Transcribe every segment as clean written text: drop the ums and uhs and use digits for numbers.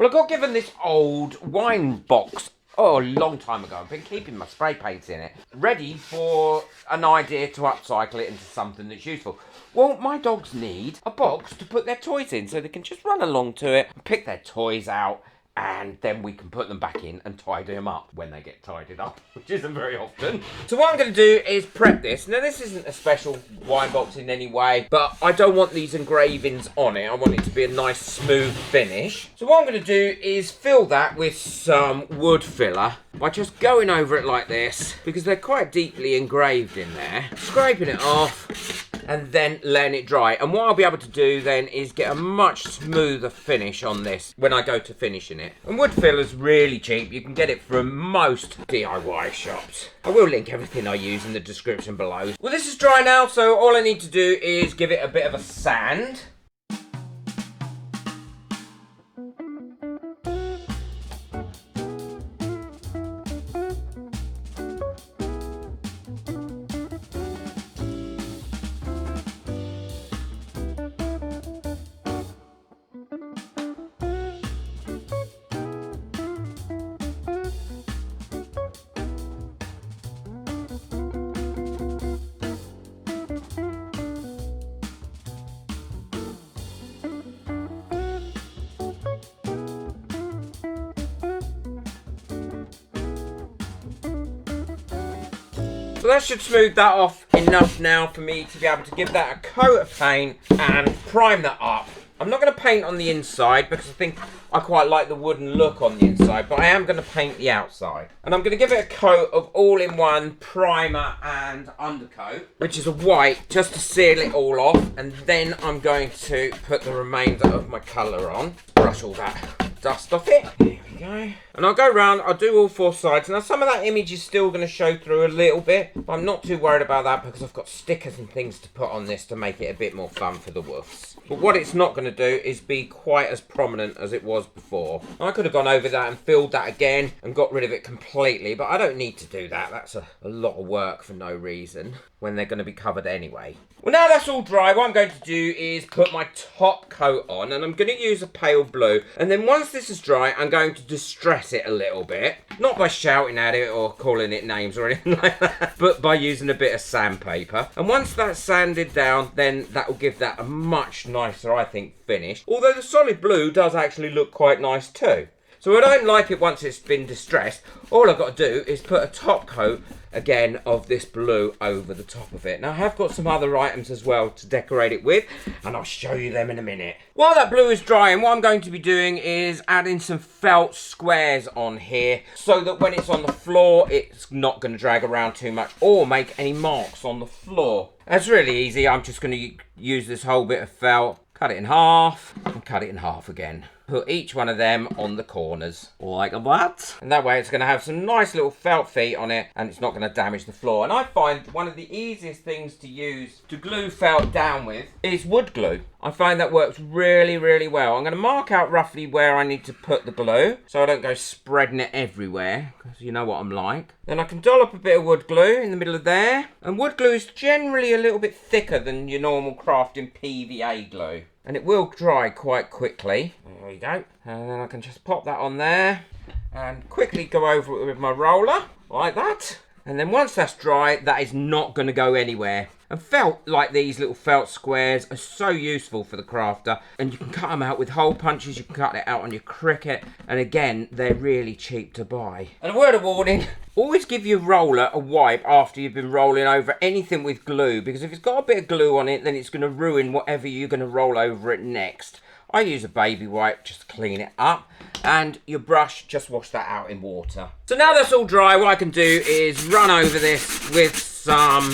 Well, I got given this old wine box a long time ago. I've been keeping my spray paints in it, ready for an idea to upcycle it into something that's useful. Well, my dogs need a box to put their toys in so they can just run along to it and pick their toys out, and then we can put them back in and tidy them up when they get tidied up, which isn't very often. So what I'm going to do is prep this. Now, this isn't a special wine box in any way, but I don't want these engravings on it. I want it to be a nice, smooth finish. So what I'm going to do is fill that with some wood filler by just going over it like this, because they're quite deeply engraved in there. Scraping it off and then letting it dry. And what I'll be able to do then is get a much smoother finish on this when I go to finishing it. And wood filler's really cheap. You can get it from most DIY shops. I will link everything I use in the description below. Well, this is dry now, so all I need to do is give it a bit of a sand. So that should smooth that off enough now for me to be able to give that a coat of paint and prime that up. I'm not going to paint on the inside because I think I quite like the wooden look on the inside, but I am going to paint the outside. And I'm going to give it a coat of all-in-one primer and undercoat, which is a white, just to seal it all off. And then I'm going to put the remainder of my colour on. Brush all that dust off it. There we go. And I'll go round, I'll do all four sides. Now some of that image is still going to show through a little bit, but I'm not too worried about that because I've got stickers and things to put on this to make it a bit more fun for the woofs. But what it's not going to do is be quite as prominent as it was before. I could have gone over that and filled that again and got rid of it completely, but I don't need to do that. That's a lot of work for no reason when they're going to be covered anyway. Well, now that's all dry, what I'm going to do is put my top coat on, and I'm going to use a pale blue. And then once this is dry, I'm going to distress it a little bit. Not by shouting at it or calling it names or anything like that, but by using a bit of sandpaper. And once that's sanded down, then that will give that a much nicer, I think, finish. Although the solid blue does actually look quite nice too. So I don't like it once it's been distressed. All I've got to do is put a top coat again of this blue over the top of it. Now I have got some other items as well to decorate it with, and I'll show you them in a minute. While that blue is drying, what I'm going to be doing is adding some felt squares on here so that when it's on the floor it's not going to drag around too much or make any marks on the floor. That's really easy. I'm just going to use this whole bit of felt, cut it in half and cut it in half again. Put each one of them on the corners, like that. And that way it's going to have some nice little felt feet on it and it's not going to damage the floor. And I find one of the easiest things to use to glue felt down with is wood glue. I find that works really, really well. I'm going to mark out roughly where I need to put the glue so I don't go spreading it everywhere, because you know what I'm like. Then I can dollop a bit of wood glue in the middle of there. And wood glue is generally a little bit thicker than your normal crafting PVA glue. And it will dry quite quickly. There we go. And then I can just pop that on there and quickly go over it with my roller, like that. And then once that's dry, that is not going to go anywhere. And felt like these little felt squares are so useful for the crafter. And you can cut them out with hole punches, you can cut it out on your Cricut. And again, they're really cheap to buy. And a word of warning, always give your roller a wipe after you've been rolling over anything with glue. Because if it's got a bit of glue on it, then it's going to ruin whatever you're going to roll over it next. I use a baby wipe just to clean it up, and your brush, just wash that out in water. So now that's all dry, what I can do is run over this with some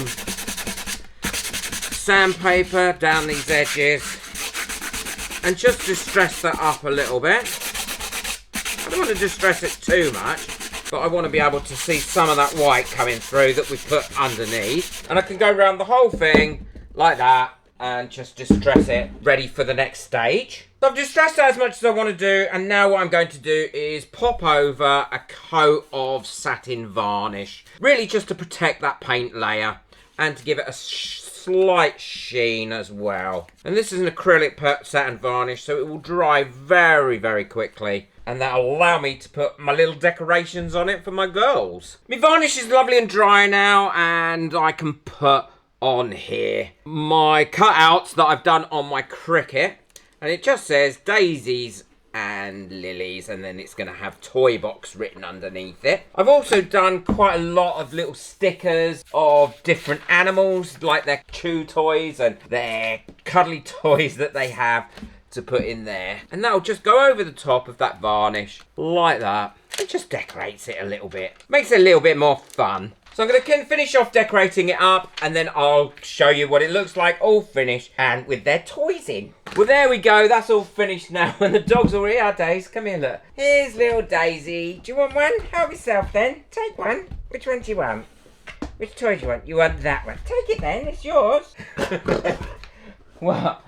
sandpaper down these edges and just distress that up a little bit. I don't want to distress it too much, but I want to be able to see some of that white coming through that we put underneath. And I can go around the whole thing like that and just distress it, ready for the next stage. So I've distressed it as much as I want to do, and now what I'm going to do is pop over a coat of satin varnish, really just to protect that paint layer and to give it a slight sheen as well. And this is an acrylic satin varnish, so it will dry very, very quickly. and that'll allow me to put my little decorations on it for my girls. My varnish is lovely and dry now, and I can put on here my cutouts that I've done on my cricket, and it just says daisies and lilies, and then it's going to have toy box written underneath it. I've also done quite a lot of little stickers of different animals, like their chew toys and their cuddly toys that they have to put in there, and that'll just go over the top of that varnish like that. It just decorates it a little bit, makes it a little bit more fun. So I'm going to finish off decorating it up, and then I'll show you what it looks like all finished and with their toys in. Well, there we go. That's all finished now. And the dog's all here. Daisy, come here, look. Here's little Daisy. Do you want one? Help yourself then. Take one. Which one do you want? Which toy do you want? You want that one. Take it then. It's yours. What?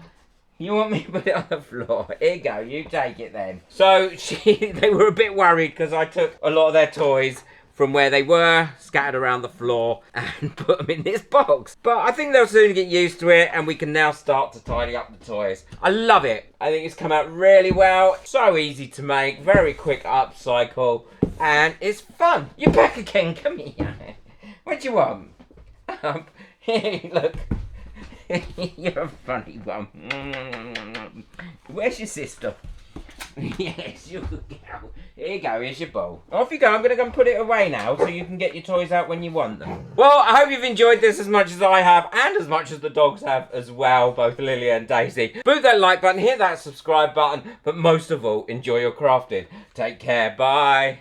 You want me to put it on the floor? Here you go. You take it then. So they were a bit worried because I took a lot of their toys from where they were, scattered around the floor, and put them in this box. But I think they'll soon get used to it, and we can now start to tidy up the toys. I love it. I think it's come out really well. So easy to make, very quick upcycle, and it's fun. You're back again, come here. What do you want? Here, look. You're a funny one. Where's your sister? Yes, you go. Here you go, here's your bowl. Off you go, I'm going to go and put it away now so you can get your toys out when you want them. Well, I hope you've enjoyed this as much as I have, and as much as the dogs have as well, both Lily and Daisy. Boot that like button, hit that subscribe button, but most of all, enjoy your crafting. Take care, bye.